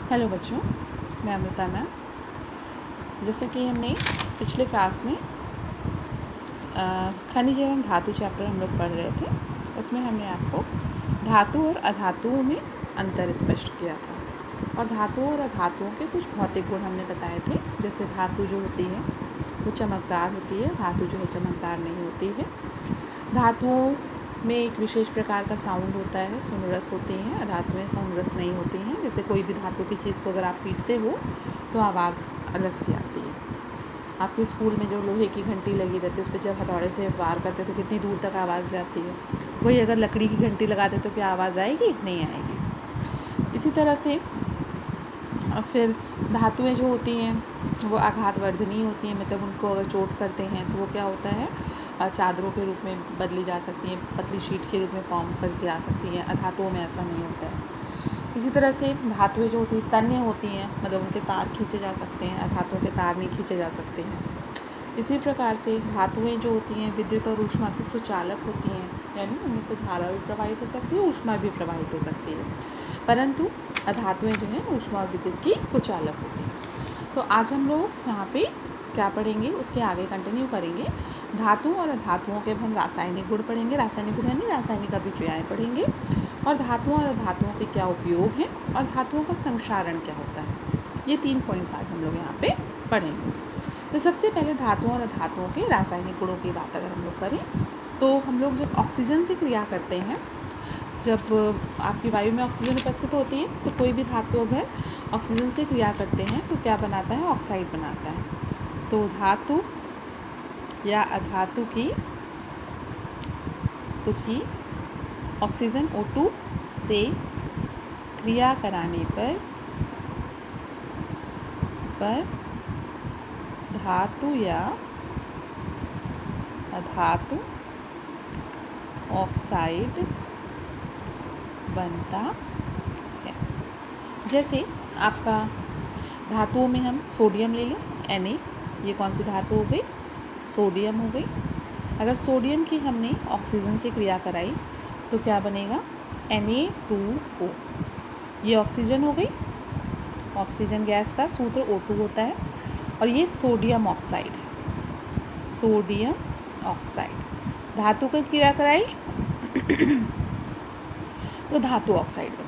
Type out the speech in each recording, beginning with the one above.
Hello बच्चों, मैं Amrita ma'am. जैसे कि हमने पिछले क्लास में खनिज एवं धातु चैप्टर हम लोग पढ़ रहे थे, उसमें हमने आपको धातु और अधातुओं में अंतर स्पष्ट किया था और धातुओं और अधातुओं के कुछ भौतिक गुण हमने बताए थे। जैसे धातु जो होती है वो चमकदार होती है, धातु जो है चमकदार नहीं होती है। धातुओं में एक विशेष प्रकार का साउंड होता है, सोनोरस होती हैं, अधातुएं सोनोरस नहीं होती हैं। जैसे कोई भी धातु की चीज़ को अगर आप पीटते हो तो आवाज़ अलग सी आती है। आपके स्कूल में जो लोहे की घंटी लगी रहती है उस पर जब हथौड़े से वार करते तो कितनी दूर तक आवाज़ जाती है। वही अगर लकड़ी की घंटी लगाते तो क्या आवाज़ आएगी? नहीं आएगी। इसी तरह से फिर धातुएं जो होती हैं वो आघातवर्धनीय होती हैं, मतलब उनको अगर चोट करते हैं तो वो क्या होता है, चादरों के रूप में बदली जा सकती हैं, पतली शीट के रूप में फॉर्म कर जा सकती हैं। अधातुओं में ऐसा नहीं होता है। इसी तरह से धातुएं जो होती हैं तन्य होती हैं, मतलब उनके तार खींचे जा सकते हैं, अधातुओं के तार नहीं खींचे जा सकते हैं। इसी प्रकार से धातुएं जो होती हैं विद्युत और ऊष्मा की सुचालक होती हैं, यानी उनमें से धारा भी प्रवाहित हो सकती है, ऊष्मा भी प्रवाहित हो सकती है, परंतु अधातुएं जो हैं ऊष्मा और विद्युत की कुचालक होती हैं। तो आज हम लोग यहाँ पे क्या पढ़ेंगे, उसके आगे कंटिन्यू करेंगे। धातुओं और अधातुओं के हम रासायनिक गुण पढ़ेंगे, रासायनिक गुण यानी रासायनिक अभिक्रियाएँ पढ़ेंगे, और धातुओं और अधातुओं के क्या उपयोग हैं और धातुओं का संक्षारण क्या होता है। ये 3 पॉइंट्स आज हम लोग यहाँ पे पढ़ेंगे। तो सबसे पहले धातुओं और अधातुओं के रासायनिक गुणों की बात अगर हम लोग करें तो हम लोग जब ऑक्सीजन से क्रिया करते हैं, जब आपकी वायु में ऑक्सीजन उपस्थित होती है तो कोई भी धातु अगर ऑक्सीजन से क्रिया करते हैं तो क्या बनाता है? ऑक्साइड बनाता है। तो धातु या अधातु की ऑक्सीजन O2 से क्रिया कराने पर धातु या अधातु ऑक्साइड बनता है। जैसे आपका धातुओं में हम सोडियम ले लें, Na, ये कौन सी धातु हो गई? सोडियम हो गई। अगर सोडियम की हमने ऑक्सीजन से क्रिया कराई तो क्या बनेगा? Na2O। ये ऑक्सीजन हो गई, ऑक्सीजन गैस का सूत्र O2 होता है, और ये सोडियम ऑक्साइड है, सोडियम ऑक्साइड। धातु की क्रिया कराई तो धातु ऑक्साइड बना।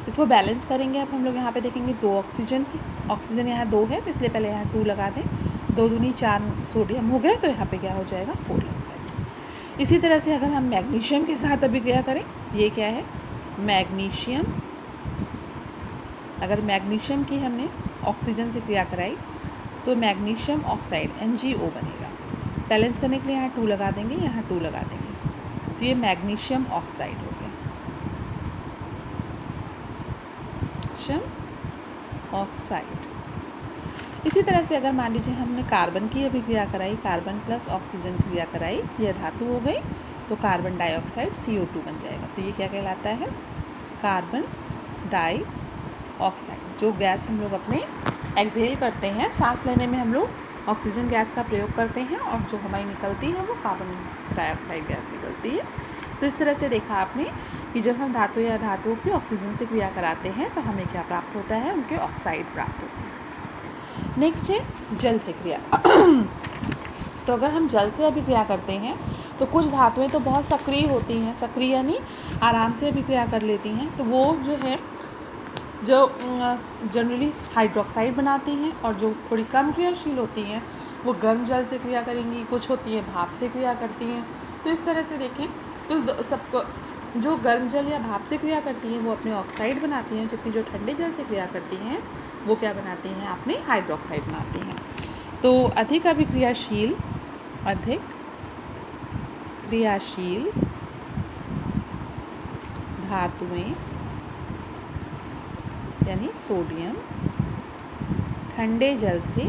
इसको बैलेंस करेंगे अब हम लोग। यहाँ पे देखेंगे 2 ऑक्सीजन है, ऑक्सीजन यहाँ 2 है इसलिए पहले यहाँ 2 लगा दें, 2 दूनी 4 सोडियम हो गए तो यहाँ पे क्या हो जाएगा? 4 लग जाएगा। इसी तरह से अगर हम मैग्नीशियम के साथ अभिक्रिया करें, ये क्या है? मैग्नीशियम। अगर मैग्नीशियम की हमने ऑक्सीजन से क्रिया कराई तो मैग्नीशियम ऑक्साइड MgO बनेगा। बैलेंस करने के लिए यहाँ 2 लगा देंगे, यहाँ 2 लगा देंगे, तो ये मैग्नीशियम ऑक्साइड हो गया, ऑक्साइड। इसी तरह से अगर मान लीजिए हमने कार्बन की अभिक्रिया कराई, कार्बन प्लस ऑक्सीजन क्रिया कराई, ये धातु हो गई, तो कार्बन डाइऑक्साइड CO2 बन जाएगा। तो ये क्या कहलाता है? Carbon dioxide. जो गैस हम लोग अपने एक्सहेल करते हैं, सांस लेने में हम लोग ऑक्सीजन गैस का प्रयोग करते हैं और जो हमारी निकलती है वो कार्बन डाइऑक्साइड गैस निकलती है। तो इस तरह से देखा आपने कि जब हम धातु या धातुओं की ऑक्सीजन से क्रिया कराते हैं तो हमें क्या प्राप्त होता है? उनके ऑक्साइड प्राप्त होते हैं। नेक्स्ट है जल से क्रिया। तो अगर हम जल से अभिक्रिया करते हैं तो कुछ धातुएं तो बहुत सक्रिय होती हैं, सक्रिय यानी आराम से अभिक्रिया कर लेती हैं, तो वो जो है जो जनरली हाइड्रोक्साइड बनाती हैं, और जो थोड़ी कम क्रियाशील होती हैं वो गर्म जल से क्रिया करेंगी, कुछ होती है भाप से क्रिया करती हैं। तो इस तरह से देखें तो सबको जो गर्म जल या भाप से क्रिया करती हैं वो अपने ऑक्साइड बनाती हैं, जबकि जो ठंडे जल से क्रिया करती हैं वो क्या बनाती हैं? अपने हाइड्रोक्साइड बनाती हैं। तो अधिक क्रियाशील धातुएं यानी सोडियम ठंडे जल से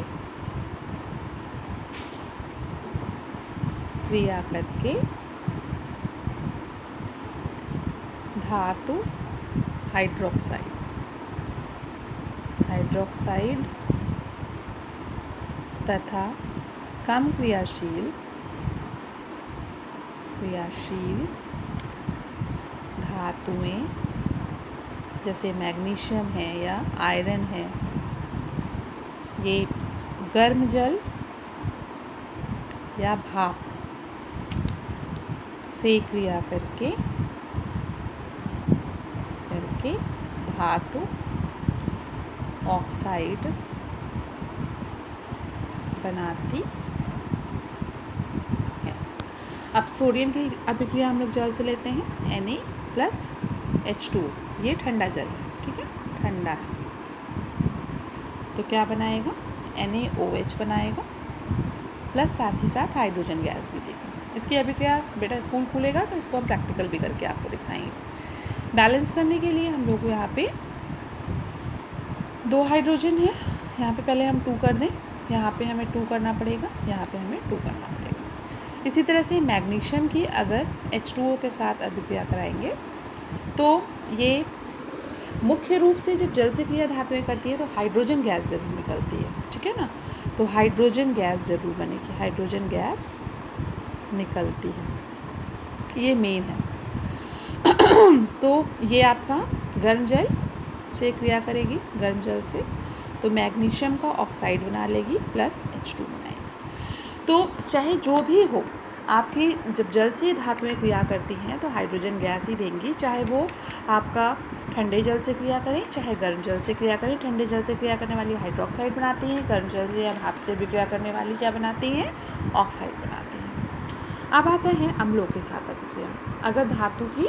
क्रिया करके धातु हाइड्रोक्साइड तथा कम क्रियाशील धातुएं जैसे मैग्नीशियम है या आयरन है, ये गर्म जल या भाप से क्रिया करके धातु ऑक्साइड बनाती है। अब सोडियम की अभिक्रिया हम लोग जल से लेते हैं, Na+H2, ये ठंडा जल है, ठीक है, ठंडा है, तो क्या बनाएगा, NaOH बनाएगा, प्लस साथ ही साथ हाइड्रोजन गैस भी देगा। इसकी अभिक्रिया बेटा स्कूल खुलेगा तो इसको हम प्रैक्टिकल भी करके आपको दिखाएंगे। बैलेंस करने के लिए हम लोग यहाँ पे 2 हाइड्रोजन है, यहाँ पे पहले हम 2 कर दें, यहाँ पे हमें 2 करना पड़ेगा, यहाँ पे हमें 2 करना पड़ेगा। इसी तरह से मैग्नीशियम की अगर H2O के साथ अभिक्रिया कराएंगे तो ये मुख्य रूप से जब जल से क्रिया धातुएं करती है तो हाइड्रोजन गैस जरूर निकलती है, ठीक है ना, तो हाइड्रोजन गैस जरूर बनेगी, हाइड्रोजन गैस निकलती है, ये मेन है। तो ये आपका गर्म जल से क्रिया करेगी, गर्म जल से, तो मैग्नीशियम का ऑक्साइड बना लेगी प्लस H2 बनाएगी। तो चाहे जो भी हो, आपकी जब जल से धातुएं क्रिया करती हैं तो हाइड्रोजन गैस ही देंगी, चाहे वो आपका ठंडे जल से क्रिया करें चाहे गर्म जल से क्रिया करें। ठंडे जल से क्रिया करने वाली हाइड्रोक्साइड बनाती हैं, गर्म जल से या भाप से भी क्रिया करने वाली क्या बनाती हैं, ऑक्साइड बनाती हैं। अब आता है अम्लों के साथ अभिक्रिया। अगर धातु की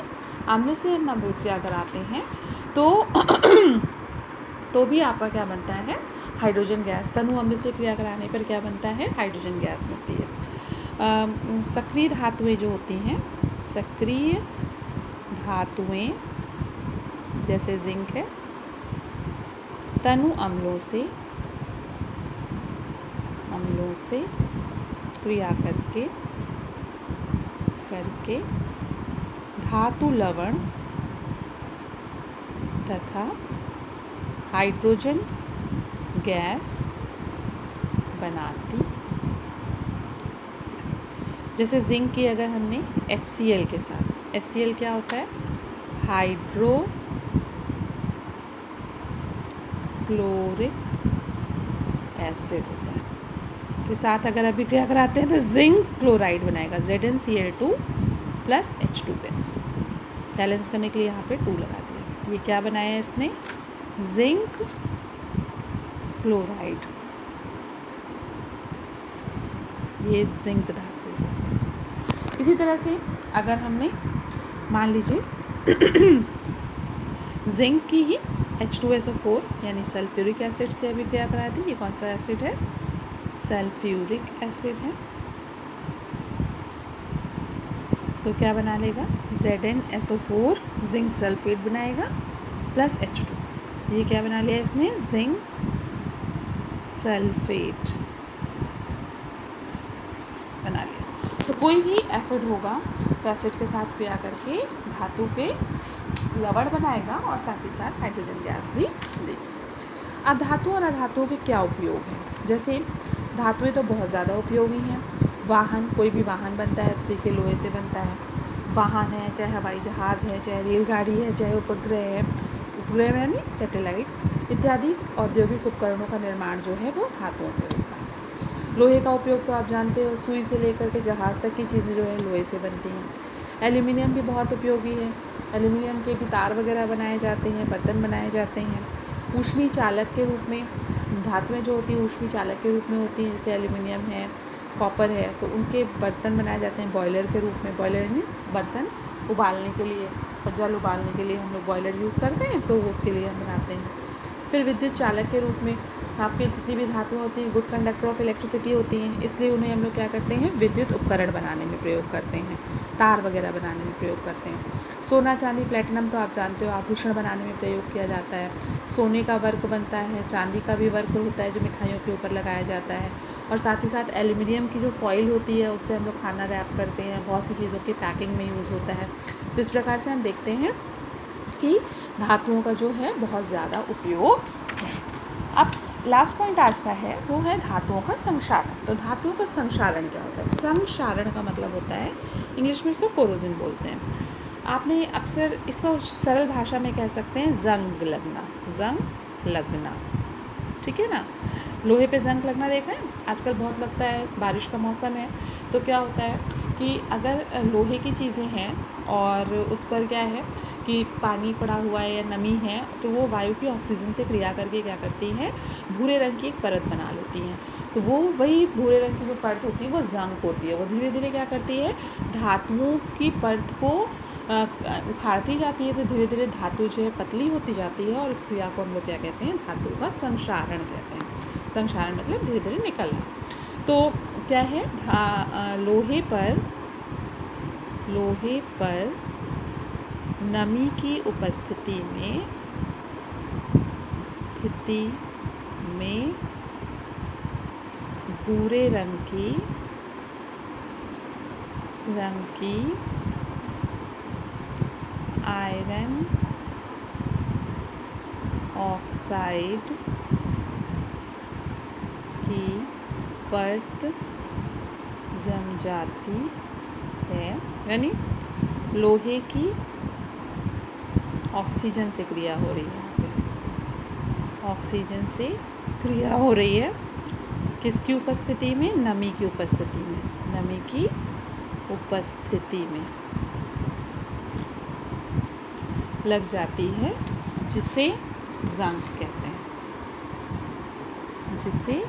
अम्ल से हम अभिक्रिया कराते हैं तो भी आपका क्या बनता है, हाइड्रोजन गैस। तनु अम्ल से क्रिया कराने पर क्या बनता है, हाइड्रोजन गैस मिलती है। सक्रिय धातुएं जो होती हैं, सक्रिय धातुएं जैसे जिंक है, तनु अम्लों से क्रिया करके धातु लवण तथा हाइड्रोजन गैस बनाती। जैसे जिंक की अगर हमने HCl के साथ, HCl क्या होता है, हाइड्रोक्लोरिक एसिड होता है, के साथ अगर अभिक्रिया कराते हैं तो जिंक क्लोराइड बनाएगा, ZnCl2 plus H2 gas. Balance करने के लिए यहाँ पे 2 लगा दिया। ये क्या बनाया है इसने, जिंक क्लोराइड, ये जिंक धातु है। इसी तरह से अगर हमने मान लीजिए जिंक की ही H2SO4 यानी सल्फ्यूरिक एसिड से अभिक्रिया करा दी, ये कौन सा एसिड है, सल्फ्यूरिक एसिड है, तो क्या बना लेगा, ZnSO4 जिंक सल्फेट बनाएगा प्लस H2। ये क्या बना लिया इसने, जिंक सल्फेट बना लिया। तो कोई भी एसिड होगा तो एसिड के साथ क्रिया करके धातु के लवण बनाएगा और साथ ही साथ हाइड्रोजन गैस भी देगा। अब धातु और अधातुओं के क्या उपयोग हैं, जैसे धातुएं तो बहुत ज़्यादा उपयोगी हैं। वाहन, कोई भी वाहन बनता है तो देखिए लोहे से बनता है, वाहन है, चाहे हवाई जहाज़ है, चाहे रेलगाड़ी है, चाहे उपग्रह है, उपग्रह यानी सैटेलाइट इत्यादि औद्योगिक उपकरणों का निर्माण जो है वो धातुओं से होता है। लोहे का उपयोग तो आप जानते हो, सुई से लेकर के जहाज़ तक की चीज़ें जो है लोहे से बनती हैं। एल्यूमिनियम भी बहुत उपयोगी है, एल्यूमिनियम के भी तार वगैरह बनाए जाते हैं, बर्तन बनाए जाते हैं। ऊष्मीय चालक के रूप में धातुएं जो होती हैं ऊष्मीय चालक के रूप में होती हैं, जैसे एल्यूमिनियम है, कॉपर है, तो उनके बर्तन बनाए जाते हैं बॉयलर के रूप में। बॉयलर यानी बर्तन उबालने के लिए, और जल उबालने के लिए हम लोग बॉयलर यूज़ करते हैं, तो उसके लिए हम बनाते हैं। फिर विद्युत चालक के रूप में आपके जितनी भी धातुएं होती हैं गुड कंडक्टर ऑफ इलेक्ट्रिसिटी होती हैं, इसलिए उन्हें हम लोग क्या करते हैं, विद्युत उपकरण बनाने में प्रयोग करते हैं, तार वगैरह बनाने में प्रयोग करते हैं। सोना, चांदी, प्लेटिनम तो आप जानते हो आभूषण बनाने में प्रयोग किया जाता है। सोने का वर्क बनता है, चांदी का भी वर्क होता है जो मिठाइयों के ऊपर लगाया जाता है, और साथ ही साथ एल्यूमिनियम की जो फॉइल होती है उससे हम लोग खाना रैप करते हैं, बहुत सी चीज़ों की पैकिंग में यूज़ होता है। तो इस प्रकार से हम देखते हैं कि धातुओं का जो है बहुत ज़्यादा उपयोग है। अब लास्ट पॉइंट आज का है वो है धातुओं का संक्षारण। तो धातुओं का संक्षारण क्या होता है, संक्षारण का मतलब होता है, इंग्लिश में इसको कोरोजन बोलते हैं। आपने अक्सर इसको सरल भाषा में कह सकते हैं ज़ंग लगना, ज़ंग लगना, ठीक है ना। लोहे पे ज़ंग लगना देखा है, आजकल बहुत लगता है, बारिश का मौसम है तो क्या होता है कि अगर लोहे की चीज़ें हैं और उस पर क्या है कि पानी पड़ा हुआ है या नमी है, तो वो वायु की ऑक्सीजन से क्रिया करके क्या करती हैं, भूरे रंग की एक परत बना लेती हैं। तो वो वही भूरे रंग की जो परत होती है वो ज़ंग होती है। वो धीरे धीरे क्या करती है, धातुओं की परत को उखाड़ती जाती है, तो धीरे धीरे धातु जो है पतली होती जाती है, और इस क्रिया को हम लोग क्या कहते हैं, धातु का संक्षारण कहते हैं। संक्षारण मतलब धीरे धीरे निकलना। तो क्या है, लोहे पर नमी की उपस्थिति में भूरे रंग की आयरन ऑक्साइड की परत जम जाती है, यानी लोहे की ऑक्सीजन से क्रिया हो रही है, यहाँ पे ऑक्सीजन से क्रिया हो रही है, किसकी उपस्थिति में, नमी की उपस्थिति में, नमी की उपस्थिति में लग जाती है, जिसे ज़ंग कहते हैं, जिसे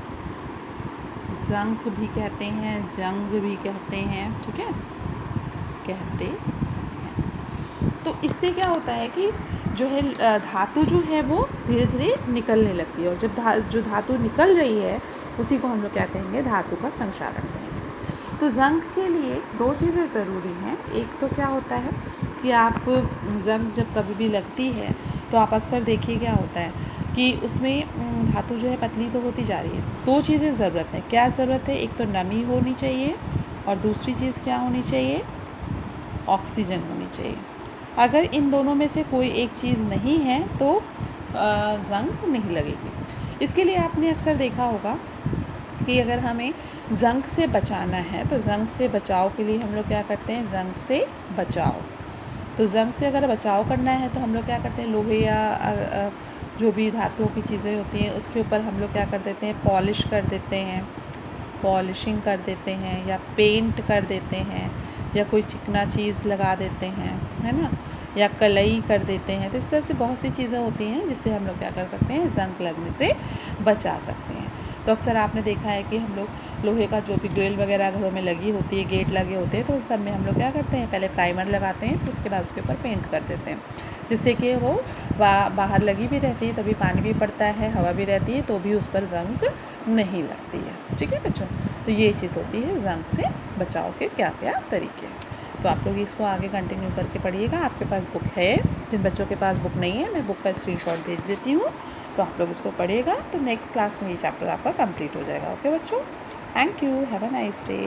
ज़ंग भी कहते हैं, जंग भी कहते हैं, ठीक है, कहते हैं। तो इससे क्या होता है कि जो है धातु जो है वो धीरे धीरे निकलने लगती है, और जब जो धातु निकल रही है उसी को हम लोग क्या कहेंगे, धातु का संक्षारण कहेंगे। तो ज़ंग के लिए दो चीज़ें ज़रूरी हैं। एक तो क्या होता है कि आप ज़ंग जब कभी भी लगती है तो आप अक्सर देखिए क्या होता है कि उसमें धातु जो है पतली तो होती जा रही है। दो चीज़ें ज़रूरत है, क्या ज़रूरत है, एक तो नमी होनी चाहिए और दूसरी चीज़ क्या होनी चाहिए, ऑक्सीजन होनी चाहिए। अगर इन दोनों में से कोई एक चीज़ नहीं है तो ज़ंग नहीं लगेगी। इसके लिए आपने अक्सर देखा होगा कि अगर हमें ज़ंग से बचाना है तो ज़ंग से बचाव के लिए हम लोग क्या करते हैं, ज़ंग से बचाव। तो ज़ंग से अगर बचाव करना है तो हम लोग क्या करते हैं, लोहे या जो भी धातुओं की चीज़ें होती हैं उसके ऊपर हम लोग क्या कर देते हैं, पॉलिश कर देते हैं, पॉलिशिंग कर देते हैं, या पेंट कर देते हैं, या कोई चिकना चीज़ लगा देते हैं, है ना, या कलई कर देते हैं। तो इस तरह से बहुत सी चीज़ें होती हैं जिससे हम लोग क्या कर सकते हैं, ज़ंग लगने से बचा सकते हैं। तो अक्सर आपने देखा है कि हम लोग लोहे का जो भी ग्रिल वगैरह घरों में लगी होती है, गेट लगे होते हैं, तो उन सब में हम लोग क्या करते हैं, पहले प्राइमर लगाते हैं, फिर उसके बाद उसके ऊपर पेंट कर देते हैं, जिससे कि वो बाहर लगी भी रहती है, तभी पानी भी पड़ता है, हवा भी रहती है, तो भी उस पर ज़ंग नहीं लगती है। ठीक है बच्चों, तो ये चीज़ होती है ज़ंग से बचाव के क्या क्या तरीके हैं। तो आप लोग इसको आगे कंटिन्यू करके पढ़िएगा। आपके पास बुक है, जिन बच्चों के पास बुक नहीं है मैं बुक का स्क्रीनशॉट भेज देती हूँ, तो आप लोग इसको पढ़िएगा, तो नेक्स्ट क्लास में ये चैप्टर आपका कंप्लीट हो जाएगा। ओके बच्चों, thank you, have a nice day.